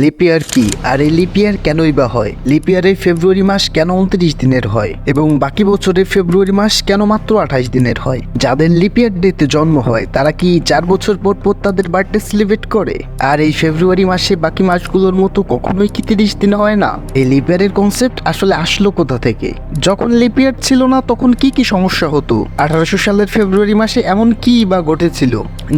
Leap year কি, আর এই leap year কেনই বা হয়? লিপিয়ারে ফেব্রুয়ারি মাস কেন 29 দিনের হয় এবং বাকি বছরে ফেব্রুয়ারি মাস কেন মাত্র 28 দিনের হয়? যাদের লিপিয়ার ডেতে জন্ম হয় তারা কি 4 বছর পর পর তাদের বার্থডে সেলিব্রেট করে? আর এই ফেব্রুয়ারি মাসে বাকি মাসগুলোর মতো কখনোই কি 30 দিন হয় না? এই লিপিয়ারের কনসেপ্ট আসলে আসলো কোথা থেকে? যখন লিপিয়ার ছিল না তখন কি কি সমস্যা হতো? 1800 সালের ফেব্রুয়ারি মাসে এমন কি বা ঘটেছিল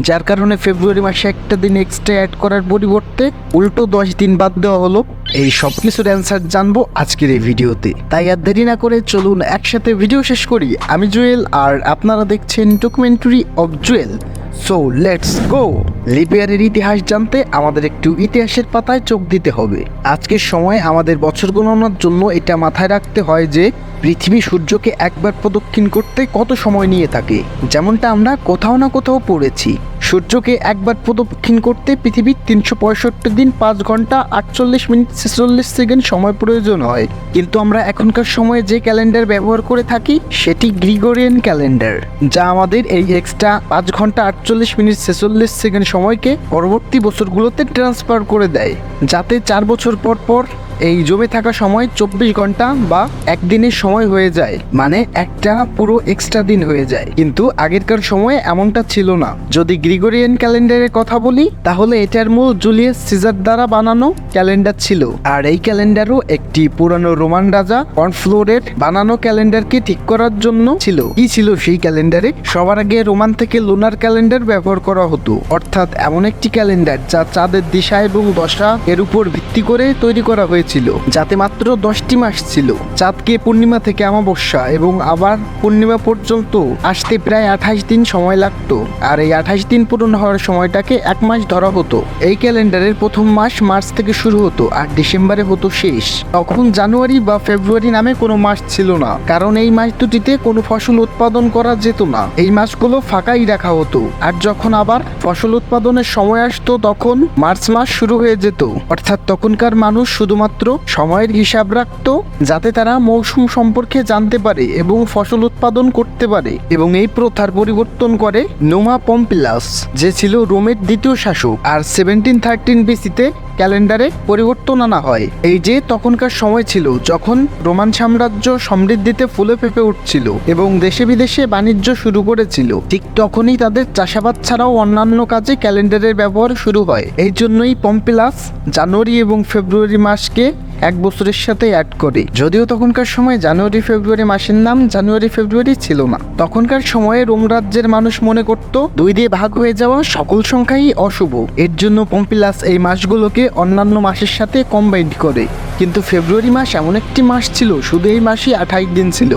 যার কারণে ফেব্রুয়ারি মাসে একটা দিন এক্সট্রা অ্যাড করার পরিবর্তে উল্টো 10 দিন বাদ দেওয়া হলো? এই সব কিছুর অ্যান্সার জানবো আজকের এই ভিডিওতে। তাই আর দেরি না করে চলুন একসাথে ভিডিও শেষ করি। আমি জুয়েল আর আপনারা দেখছেন documentary of Jewel. So let's go. লিপিয়ারের ইতিহাস জানতে আমাদের একটু ইতিহাসের পাতায় চোখ দিতে হবে। আজকের সময় আমাদের বছর গণনার জন্য এটা মাথায় রাখতে হয় যে পৃথিবী সূর্যকে একবার প্রদক্ষিণ করতে কত সময় নিয়ে থাকে। যেমনটা আমরা কোথাও না কোথাও পড়েছি, সূর্যকে একবার প্রদক্ষিণ করতে পৃথিবীর 365 দিন 5 ঘন্টা 48 মিনিট 46 সেকেন্ড সময় প্রয়োজন হয়। কিন্তু আমরা এখনকার সময়ে যে ক্যালেন্ডার ব্যবহার করে থাকি সেটি গ্রিগোরিয়ান ক্যালেন্ডার, যা আমাদের এই এক্সট্রা 5 ঘন্টা 48 মিনিট 46 সেকেন্ড সময়কে পরবর্তী বছরগুলোতে ট্রান্সফার করে দেয়, যাতে 4 বছর পর পর এই জমে থাকা সময় 24 ঘন্টা বা একদিনের সময় হয়ে যায়, মানে একটা পুরো এক্সট্রা দিন হয়ে যায়। কিন্তু আগেরকার সময়ে এমনটা ছিল না। যদি গ্রিগোরিয়ান ক্যালেন্ডারের কথা বলি তাহলে এটার মূল জুলিয়াস সিজার দ্বারা বানানো ক্যালেন্ডার ছিল। আর এই ক্যালেন্ডারও একটি পুরানো রোমান রাজা কনফ্লোরের বানানো ক্যালেন্ডারকে ঠিক করার জন্য ছিল। কি ছিল সেই ক্যালেন্ডারে? সবার আগে রোমান থেকে লুনার ক্যালেন্ডার ব্যবহার করা হতো, অর্থাৎ এমন একটি ক্যালেন্ডার যা চাঁদের দিশা এবং দশা এর উপর ভিত্তি করে তৈরি করা হয়েছে, যাতে মাত্র 10টি মাস ছিল। চাঁদকে পূর্ণিমা থেকে অমাবস্যা এবং আবার পূর্ণিমা পর্যন্ত আসতে প্রায় 28 দিন সময় লাগতো। আর এই 28 দিন পূরণ হওয়ার সময়টাকে 1 মাস ধরা হতো। এই ক্যালেন্ডারের প্রথম মাস মার্চ থেকে শুরু হতো আর ডিসেম্বরে হতো শেষ। তখন জানুয়ারি বা ফেব্রুয়ারি নামে কোনো মাস ছিল না, কারণ এই মাস দুটিতে কোনো ফসল উৎপাদন করা যেত না। এই মাসগুলো ফাঁকাই রাখা হতো। আর যখন আবার ফসল উৎপাদনের সময় আসতো তখন মার্চ মাস শুরু হয়ে যেত। অর্থাৎ তখনকার মানুষ শুধুমাত্র সময়ের হিসাব রাখতো যাতে তারা মৌসুম সম্পর্কে জানতে পারে এবং ফসল উৎপাদন করতে পারে। এবং এই প্রথার পরিবর্তন করে নোমা পম্পিলাস, যে ছিল রোমের দ্বিতীয় শাসক। আর 1713 বিসিতে ক্যালেন্ডারে পরিবর্তন আনা হয়। এই যে তখনকার সময় ছিল যখন রোমান সাম্রাজ্য সমৃদ্ধিতে ফুলে ফেঁপে উঠছিল এবং দেশে বিদেশে বাণিজ্য শুরু করেছিল, ঠিক তখনই তাদের চাষাবাদ ছাড়াও অন্যান্য কাজে ক্যালেন্ডারের ব্যবহার শুরু হয়। এই জন্যই পম্পিলাস জানুয়ারি এবং ফেব্রুয়ারি মাসকে 1 বছরের সাথে অ্যাড করে। যদিও তখনকার সময় জানুয়ারি ফেব্রুয়ারি মাসের নাম জানুয়ারি ফেব্রুয়ারি ছিল না। তখনকার সময়ে রোম রাজ্যের মানুষ মনে করত 2 দিয়ে ভাগ হয়ে যাওয়া সকল সংখ্যাই অশুভ। এর জন্য পম্পিলাস এই মাসগুলোকে অন্যান্য মাসের সাথে কম্বাইন্ড করে। কিন্তু ফেব্রুয়ারি মাস এমন একটি মাস ছিল, শুধু এই মাসে 28 দিন ছিল।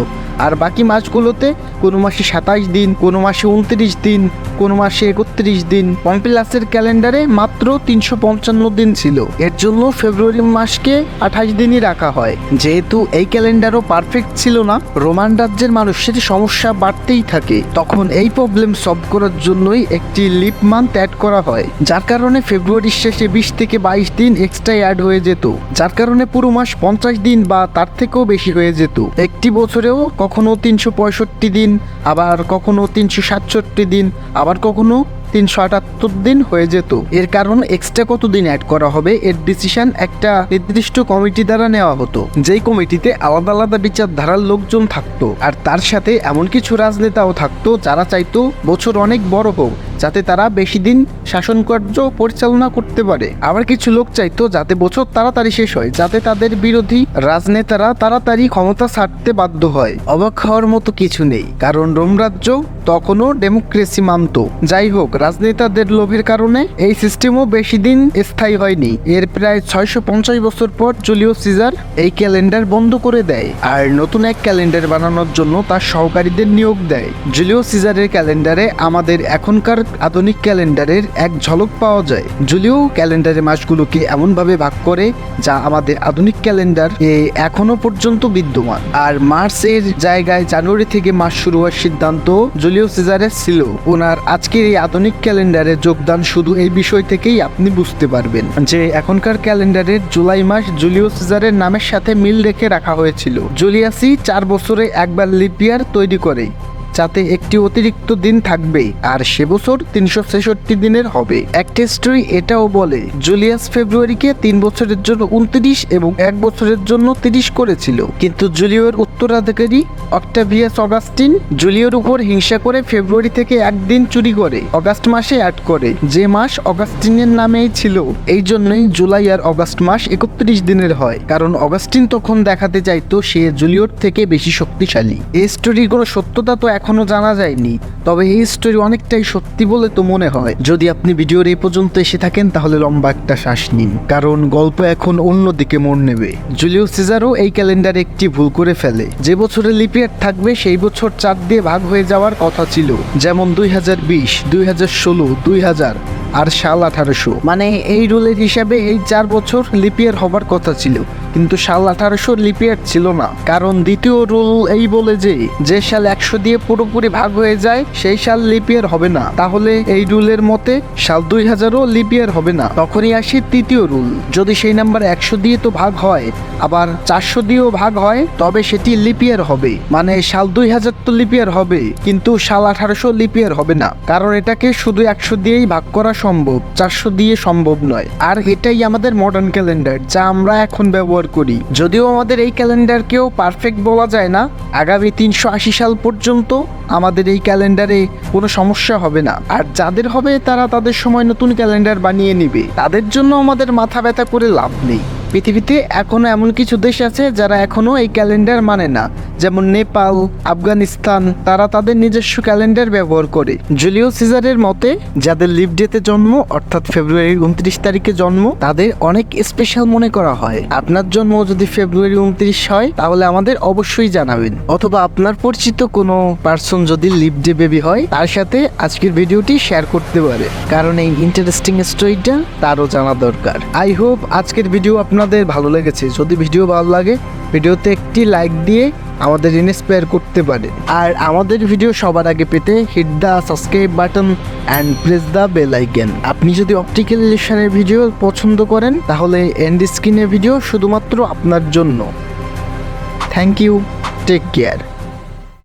আর বাকি মাসগুলোতে কোনো মাসে 27 দিন, কোনো মাসে 29 দিন, কোনো মাসে 31 দিন। পম্পিলাসের ক্যালেন্ডারে মাত্র 355 দিন ছিল। এর জন্য ফেব্রুয়ারি মাসকে 28 দিনই রাখা হয়। যেহেতু এই ক্যালেন্ডারও পারফেক্ট ছিল না, রোমান রাজ্যের মানুষের সমস্যা বাড়তেই থাকে। তখন এই প্রবলেম সলভ করার জন্যই একটি লিপ মান্থ অ্যাড করা হয়, যার কারণে ফেব্রুয়ারির শেষে 20 থেকে 22 দিন এক্সট্রা অ্যাড হয়ে যেত, যার কারণে পুরো মাস 50 দিন বা তার থেকেও বেশি হয়ে যেত। একটি বছরেও কখনো 365 দিন, আবার কখনো 367 দিন, আবার কখনো 378 দিন হয়ে যেত। এর কারণ এক্সট্রা কত দিন অ্যাড করা হবে এর ডিসিশন একটা নির্দিষ্ট কমিটি দ্বারা নেওয়া হতো, যেই কমিটিতে আলাদা আলাদা বিচারধারার লোকজন থাকতো। আর তার সাথে এমন কিছু রাজনেতাও থাকতো যারা চাইতো বছর অনেক বড় হোক, যাতে তারা বেশি দিন শাসন কার্য পরিচালনা করতে পারে। আবার কিছু লোক চাইতো যাতে বছর তাড়াতাড়ি শেষ হয়, যাতে তাদের বিরোধী রাজনেতারা তাড়াতাড়ি ক্ষমতা ছাড়তে বাধ্য হয়। অবাক হওয়ার মতো কিছু নেই, কারণ রোম রাজ্য তখনও ডেমোক্রেসি মানত। যাই হোক, রাজনেতাদের লোভের কারণে এই সিস্টেমও বেশি দিন স্থায়ী হয়নি। এর প্রায় 650 বছর পর জুলিয়াস সিজার এই ক্যালেন্ডার বন্ধ করে দেয় আর নতুন এক ক্যালেন্ডার বানানোর জন্য তার সহকারীদের নিয়োগ দেয়। জুলিয়াস সিজারের ক্যালেন্ডারে আমাদের এখনকার আধুনিক ক্যালেন্ডারের এক ঝলক পাওয়া যায়। জুলিও ক্যালেন্ডারের মাসগুলোকে এমনভাবে ভাগ করে যা আমাদের আধুনিক ক্যালেন্ডার এখনো পর্যন্ত বিদ্যমান। আর মার্চের জায়গায় জানুয়ারি থেকে মাস শুরু হওয়ার সিদ্ধান্ত জুলিয়াস সিজারের ছিল। ওনার আজকের এই আধুনিক ক্যালেন্ডারে যোগদান শুধু এই বিষয় থেকেই আপনি বুঝতে পারবেন যে এখনকার ক্যালেন্ডারের জুলাই মাস জুলিয়াস সিজারের নামের সাথে মিল রেখে রাখা হয়েছিল। জুলিয়াসই 4 বছরে একবার লিপিয়ার তৈরি করে। যাতে একটি অতিরিক্ত দিন থাকবে আর সে বছর 366 দিনের হবে। একটা হিস্ট্রি এটাও বলে জুলিয়াস ফেব্রুয়ারিকে 3 বছরের জন্য 29 এবং 1 বছরের জন্য 30 করেছিল, কিন্তু জুলিওর উত্তরাধিকারী অক্টাভিয়াস অগাস্টিন জুলিওর উপর হিংসা করে ফেব্রুয়ারি থেকে একদিন চুরি করে অগাস্ট মাসে অ্যাড করে, যে মাস অগাস্টিনের নামেই ছিল। এই জন্যই জুলাই আর অগাস্ট মাস 31 দিনের হয়, কারণ অগাস্টিন তখন দেখাতে চাইতো সে জুলিওর থেকে বেশি শক্তিশালী। এই স্টোরির কোনো সত্যতা তো এখনো জানা যায়নি, তবে এই স্টোরি অনেকটাই সত্যি বলে তো মনে হয়। যদি আপনি ভিডিওর এই পর্যন্ত এসে থাকেন তাহলে লম্বা একটা শ্বাস নিন, কারণ গল্প এখন অন্যদিকে মোড় নেবে। জুলিয়াস সিজারও এই ক্যালেন্ডারে একটি ভুল করে ফেলে। যে বছরে লিপিয়ার থাকবে সেই বছর 4 দিয়ে ভাগ হয়ে যাওয়ার কথা ছিল, যেমন 2020, 2016, 2000 আর সাল 1800। মানে এই রুলের হিসাবে এই 4 বছর লিপিয়ার হবার কথা ছিল, কিন্তু সাল 1800 লিপিয়ার ছিল না, কারণ দ্বিতীয় রুল এই বলে যে সাল 100 দিয়ে পুরোপুরি ভাগ হয়ে যায় সেই সাল লিপিয়ার হবে না। তাহলে এই রুলের মতে সাল 2000ও লিপিয়ার হবে না। তখনই আসে তৃতীয় রুল, যদি সেই নাম্বার 100 দিয়ে তো ভাগ হয় আবার 400 দিয়েও ভাগ হয় তবে সেটি লিপিয়ার হবে। মানে সাল 2000 তো লিপিয়ার হবে, কিন্তু সাল 1800 লিপিয়ার হবে না, কারণ এটাকে শুধু 100 দিয়েই ভাগ করা সম্ভব, 400 দিয়ে সম্ভব নয়। আর এটাই আমাদের মডার্ন ক্যালেন্ডার যা আমরা এখন ব্যবহার করি। যদিও আমাদের এই ক্যালেন্ডারকেও পারফেক্ট বলা যায় না, আগামী 380 সাল পর্যন্ত আমাদের এই ক্যালেন্ডারে কোনো সমস্যা হবে না। আর যাদের হবে তারা তাদের সময় নতুন ক্যালেন্ডার বানিয়ে নিবে, তাদের জন্য আমাদের মাথা ব্যথা করে লাভ নেই। পৃথিবীতে এখনো এমন কিছু দেশ আছে যারা এখনো এই ক্যালেন্ডার মানে না, যেমন নেপাল, আফগানিস্তান, তারা তাদের নিজস্ব ক্যালেন্ডার ব্যবহার করে। জুলিয়াস সিজারের মতে যাদের লিভ ডেতে জন্ম অর্থাৎ ফেব্রুয়ারি 29 তারিখে জন্ম তাদের অনেক স্পেশাল মনে করা হয়। আপনার জন্ম যদি ফেব্রুয়ারি 29 হয় তাহলে আমাদের অবশ্যই জানাবেন, অথবা আপনার পরিচিত কোনো পার্সন যদি লিভ ডে বেবি হয় তার সাথে আজকের ভিডিওটি শেয়ার করতে পারে, কারণ এই ইন্টারেস্টিং স্টোরিটা তারও জানা দরকার। আই হোপ আজকের ভিডিও আপনাদের ভালো লেগেছে। যদি ভিডিও ভালো লাগে ভিডিওতে একটি লাইক দিয়ে আমাদের ইন্সপায়ার করতে পারে। আর আমাদের ভিডিও সবার আগে পেতে hit the subscribe button and press the bell icon. আপনি যদি অপটিক্যাল ইলিউশনের ভিডিও পছন্দ করেন তাহলে এন্ড স্ক্রিনের ভিডিও শুধুমাত্র আপনার জন্য। Thank you, take care.